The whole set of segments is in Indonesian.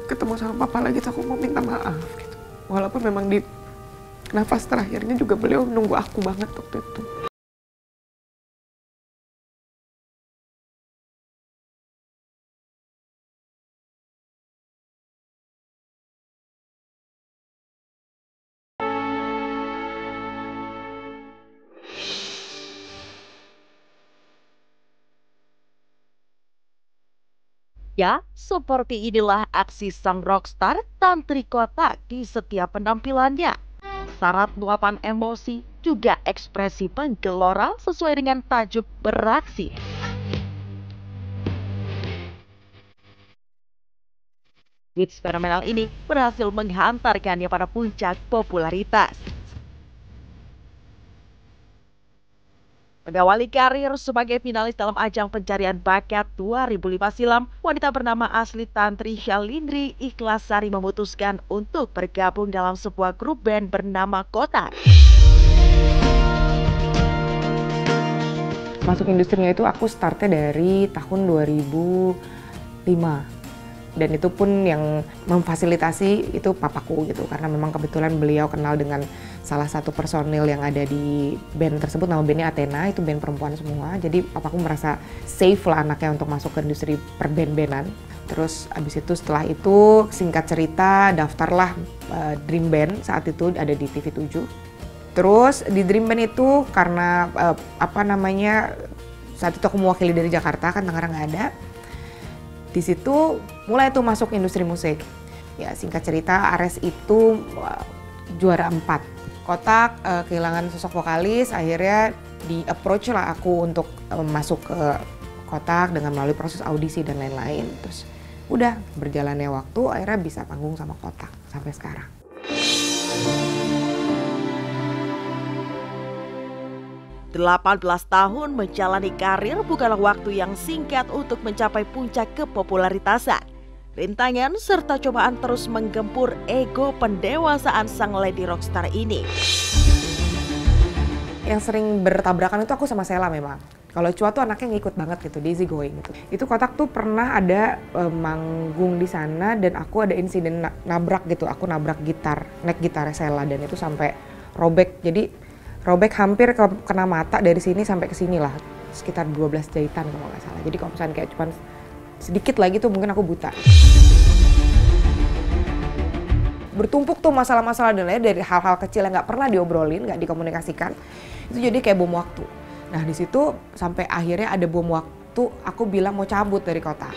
ketemu sama papa lagi tuh aku mau minta maaf gitu. Walaupun memang di nafas terakhirnya juga beliau nunggu aku banget waktu itu. Ya, seperti inilah aksi sang rockstar Tantri Kotak di setiap penampilannya. Syarat luapan emosi, juga ekspresi penggelora sesuai dengan tajuk beraksi. Hits fenomenal ini berhasil menghantarkannya pada puncak popularitas. Mengawali karir sebagai finalis dalam ajang pencarian bakat 2005 silam, wanita bernama asli Tantri Shalindri Ikhlasari memutuskan untuk bergabung dalam sebuah grup band bernama Kotak. Masuk industrinya itu aku startnya dari tahun 2005. Dan itu pun yang memfasilitasi itu papaku gitu, karena memang kebetulan beliau kenal dengan salah satu personil yang ada di band tersebut, nama bandnya Athena, itu band perempuan semua. Jadi papaku merasa safe lah anaknya untuk masuk ke industri perband-bandan. Terus abis itu setelah itu singkat cerita daftarlah Dream Band, saat itu ada di TV7. Terus di Dream Band itu karena saat itu aku mewakili dari Jakarta, kan Tangerang nggak ada. Di situ mulai tuh masuk industri musik. Ya singkat cerita Ares itu juara 4. Kotak kehilangan sosok vokalis, akhirnya di approach lah aku untuk masuk ke Kotak dengan melalui proses audisi dan lain-lain. Terus udah berjalannya waktu akhirnya bisa panggung sama Kotak sampai sekarang. 18 tahun menjalani karir bukanlah waktu yang singkat untuk mencapai puncak kepopularitasan. Rintangan serta cobaan terus menggempur ego pendewasaan sang lady rockstar ini. Yang sering bertabrakan itu aku sama Sela memang. Kalau Chua tuh anaknya ngikut banget gitu, dia easy going gitu. Itu Kotak tuh pernah ada manggung di sana dan aku ada insiden nabrak gitu. Aku nabrak gitar, neck gitarnya Sela dan itu sampai robek. Jadi robek hampir kena mata dari sini sampai ke sini lah, sekitar 12 jahitan kalau nggak salah. Jadi kalau misalnya kayak cuma sedikit lagi tuh mungkin aku buta. Bertumpuk tuh masalah-masalah dan lain dari hal-hal kecil yang nggak pernah diobrolin, nggak dikomunikasikan. Itu jadi kayak bom waktu. Nah di situ sampai akhirnya ada bom waktu, aku bilang mau cabut dari Kota.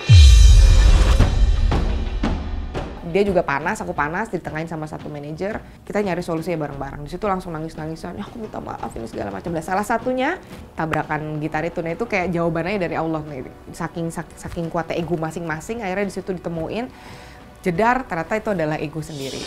Dia juga panas, aku panas, ditengahin sama satu manajer. Kita nyari solusinya bareng-bareng. Di situ langsung nangis-nangisan, aku minta maaf ini segala macam. Dan salah satunya tabrakan gitar itu, nah itu kayak jawabannya dari Allah nih. Saking kuatnya ego masing-masing, akhirnya di situ ditemuin. Jedar, ternyata itu adalah ego sendiri.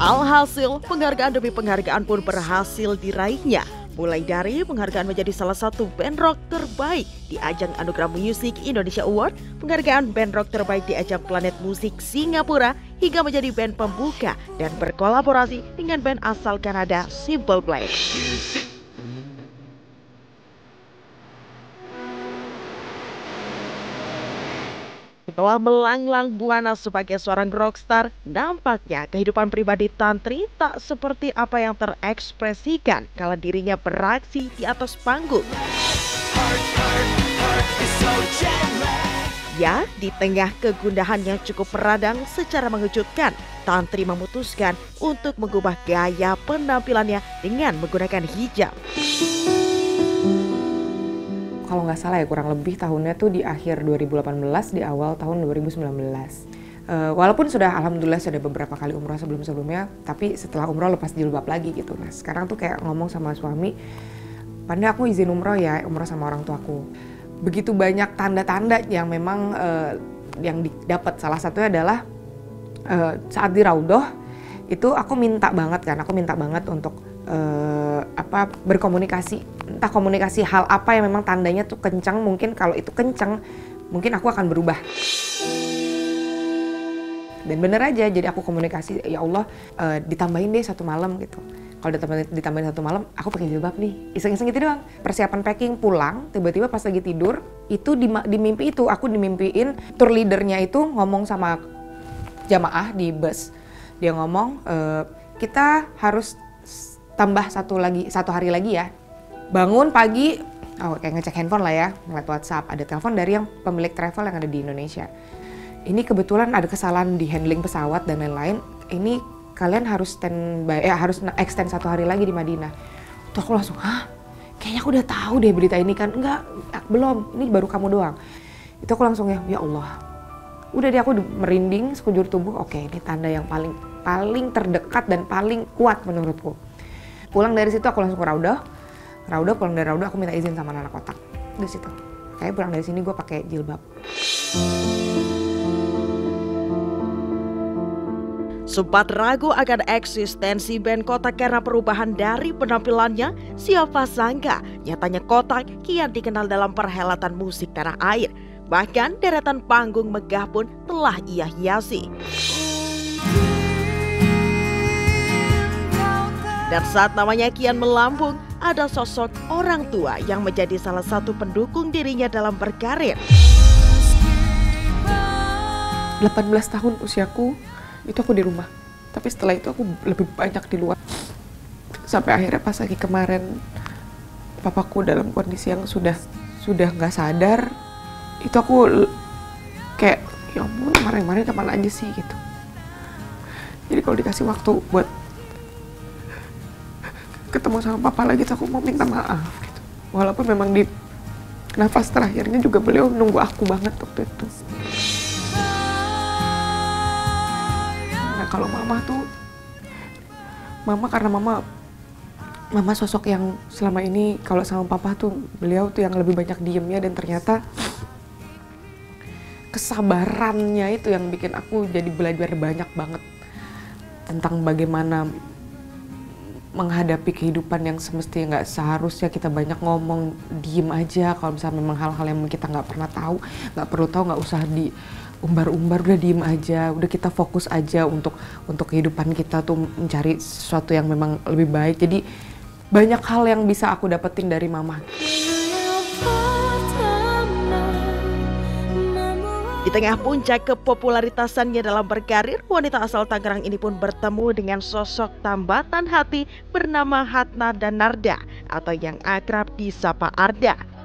Alhasil, penghargaan demi penghargaan pun berhasil diraihnya. Mulai dari penghargaan menjadi salah satu band rock terbaik di ajang Anugerah Music Indonesia Award, penghargaan band rock terbaik di ajang Planet Musik Singapura, hingga menjadi band pembuka dan berkolaborasi dengan band asal Kanada Simple Plan. Setelah melanglang buana sebagai seorang rockstar, nampaknya kehidupan pribadi Tantri tak seperti apa yang terekspresikan kala dirinya beraksi di atas panggung. Ya, di tengah kegundahan yang cukup meradang secara mengejutkan, Tantri memutuskan untuk mengubah gaya penampilannya dengan menggunakan hijab. Kalau nggak salah ya kurang lebih tahunnya tuh di akhir 2018, di awal tahun 2019. Walaupun alhamdulillah sudah beberapa kali umroh sebelum-sebelumnya, tapi setelah umroh lepas jilbab lagi gitu. Nah sekarang tuh kayak ngomong sama suami, Panda aku izin umroh ya, umroh sama orang tuaku. Begitu banyak tanda-tanda yang memang yang didapat. Salah satunya adalah saat di Raudhoh, itu aku minta banget untuk berkomunikasi, entah komunikasi hal apa yang memang tandanya tuh kencang, mungkin kalau itu kencang mungkin aku akan berubah. Dan bener aja, jadi aku komunikasi, ya Allah ditambahin deh 1 malam gitu. Kalau ditambahin 1 malam, aku pakai jilbab nih. Iseng-iseng gitu doang. Persiapan packing, pulang, tiba-tiba pas lagi tidur, itu di mimpi itu, aku dimimpiin tour leadernya itu ngomong sama jamaah di bus. Dia ngomong, kita harus tambah 1 hari lagi ya. Bangun pagi, kayak ngecek handphone lah ya, ngeliat WhatsApp. Ada telepon dari yang pemilik travel yang ada di Indonesia. Ini kebetulan ada kesalahan di handling pesawat dan lain-lain. Ini kalian harus harus extend 1 hari lagi di Madinah. Tuh aku langsung, kayaknya aku udah tahu deh berita ini kan. Enggak, belum, ini baru kamu doang. Itu aku langsung ya Allah. Udah deh aku merinding sekujur tubuh. Oke, ini tanda yang paling terdekat dan paling kuat menurutku. Pulang dari situ aku langsung ke Raudah. Pulang dari Raudah aku minta izin sama anak kotak. Di situ. Kayak pulang dari sini gue pakai jilbab. Sempat ragu akan eksistensi band Kotak karena perubahan dari penampilannya, siapa sangka nyatanya Kotak kian dikenal dalam perhelatan musik tanah air. Bahkan deretan panggung megah pun telah ia hiasi. Dan saat namanya kian melambung, ada sosok orang tua yang menjadi salah satu pendukung dirinya dalam berkarir. 18 tahun usiaku, itu aku di rumah. Tapi setelah itu aku lebih banyak di luar. Sampai akhirnya pas lagi kemarin papaku dalam kondisi yang sudah nggak sadar, itu aku kayak ya ampun, kemarin kapan aja sih gitu. Jadi kalau dikasih waktu buat ketemu sama papa lagi, aku mau minta maaf gitu. Walaupun memang di nafas terakhirnya juga beliau nunggu aku banget waktu itu. Kalau mama karena mama sosok yang selama ini kalau sama papa tuh beliau tuh yang lebih banyak diemnya, dan ternyata kesabarannya itu yang bikin aku jadi belajar banyak banget tentang bagaimana menghadapi kehidupan yang semestinya nggak seharusnya kita banyak ngomong, diem aja. Kalau misalnya memang hal-hal yang kita nggak pernah tahu, nggak perlu tahu, nggak usah diumbar-umbar, udah diem aja, udah kita fokus aja untuk kehidupan kita tuh mencari sesuatu yang memang lebih baik. Jadi banyak hal yang bisa aku dapetin dari mama. Di tengah puncak kepopularitasannya dalam berkarir, wanita asal Tangerang ini pun bertemu dengan sosok tambatan hati bernama Hatna dan Narda atau yang akrab disapa Arda.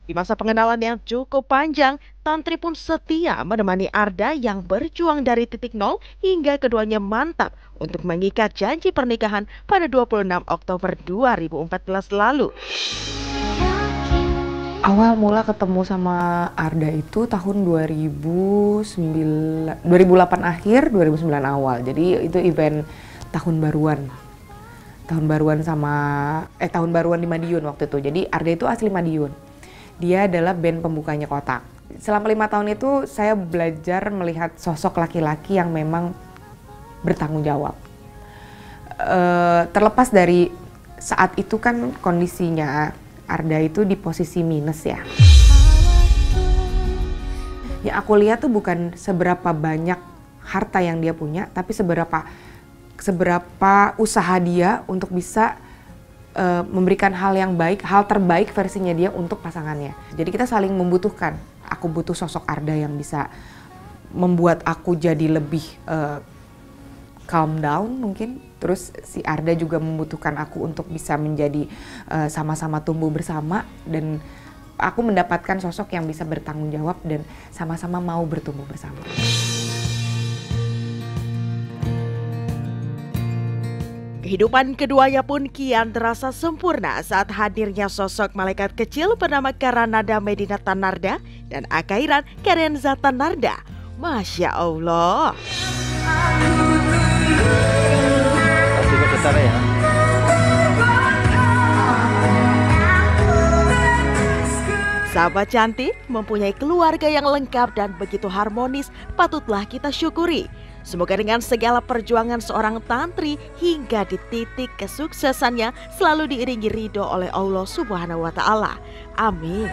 Di masa pengenalan yang cukup panjang, Tantri pun setia menemani Arda yang berjuang dari titik nol hingga keduanya mantap untuk mengikat janji pernikahan pada 26 Oktober 2014 lalu. Awal mula ketemu sama Arda itu tahun 2008 akhir, 2009 awal. Jadi itu event tahun baruan. Tahun baruan di Madiun waktu itu. Jadi Arda itu asli Madiun. Dia adalah band pembukanya Kotak. Selama 5 tahun itu saya belajar melihat sosok laki-laki yang memang bertanggung jawab. Terlepas dari saat itu kan kondisinya Arda itu di posisi minus ya. Yang aku lihat tuh bukan seberapa banyak harta yang dia punya, tapi seberapa usaha dia untuk bisa memberikan hal yang baik, hal terbaik versinya dia untuk pasangannya. Jadi kita saling membutuhkan. Aku butuh sosok Arda yang bisa membuat aku jadi lebih calm down mungkin. Terus si Arda juga membutuhkan aku untuk bisa menjadi sama-sama tumbuh bersama. Dan aku mendapatkan sosok yang bisa bertanggung jawab dan sama-sama mau bertumbuh bersama. Kehidupan keduanya pun kian terasa sempurna saat hadirnya sosok malaikat kecil bernama Karanada Medina Tanarda dan Akairan Karenza Tanarda. Masya Allah. Sahabat cantik, mempunyai keluarga yang lengkap dan begitu harmonis patutlah kita syukuri. Semoga dengan segala perjuangan seorang tantri hingga di titik kesuksesannya selalu diiringi ridho oleh Allah Subhanahu wa Ta'ala. Amin.